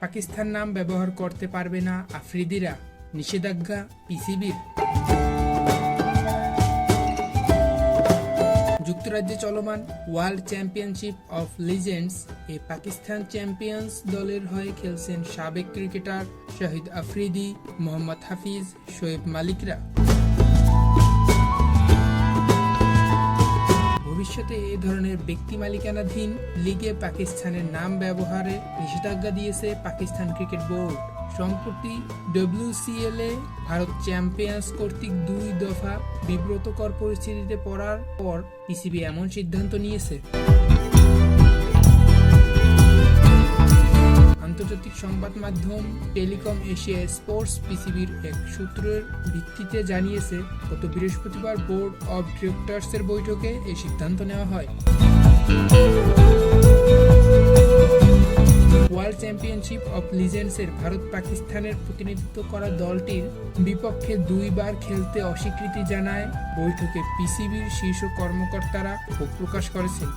পাকিস্তান নাম ব্যবহার করতে পারবে না আফ্রিদিরা, নিষেধাজ্ঞা পিসিবির। যুক্তরাজ্যে চলমান world championship of legends A Pakistan champions দলের হয়ে খেলছেন সাবেক ক্রিকেটার শাহিদ আফ্রিদি, মোহাম্মদ হাফিজ, শোয়েব মালিকরা। ভবিষ্যতে এ ধরনের ব্যক্তি মালিকানাধীন লিগে পাকিস্তানের নাম ব্যবহারে নিষেধাজ্ঞা দিয়েছে পাকিস্তান ক্রিকেট বোর্ড। সম্প্রতি WCL এ ভারত চ্যাম্পিয়ন্স কর্তৃক 2 দফা বিব্রতকর পরিস্থিতিতে পড়ার পর পিসিবি এমন সিদ্ধান্ত নিয়েছে। আন্তর্জাতিক সংবাদ মাধ্যম টেলিকম এশিয়া স্পোর্টস পিসিবির এক সূত্রের ভিত্তিতে জানিয়েছে, গত বৃহস্পতিবার বোর্ড অব ডিরেক্টরসের বৈঠকে এই সিদ্ধান্ত নেওয়া হয়। ওয়ার্ল্ড চ্যাম্পিয়নশিপ অফ লিজেন্ডসের ভারত পাকিস্তানের প্রতিনিধিত্ব করা দলটির বিপক্ষে 2 বার খেলতে অস্বীকৃতি জানায় বৈঠকে পিসিবির শীর্ষ কর্মকর্তারা ক্ষোভ প্রকাশ করেছেন।